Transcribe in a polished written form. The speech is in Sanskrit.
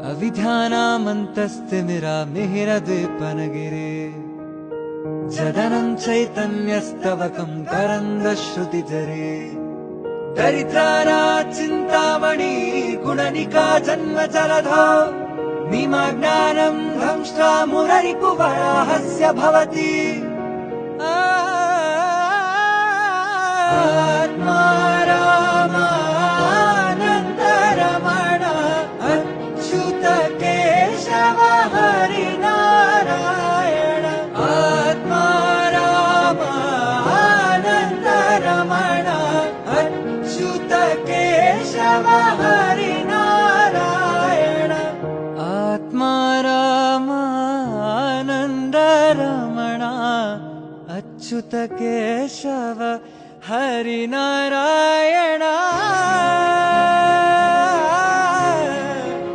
अविध्यानामन्तस्तिमिरामिहिरद्वीपनगिरे जदनं चैतन्यस्तवकं करन्दश्रुतिजरे दरिद्राना चिन्तामणि गुणनिका जन्मजलधौ निमग्नानं दंष्ट्रा मुररिपुवराहस्य भवति आत्मा रामानन्दरमण अच्युत केशव हरिनारायण आत्मा रामानन्दरमण अच्युत केशव हरिनारायण आत्मा रामानन्दरमण अच्युत केशव हरिनारायण।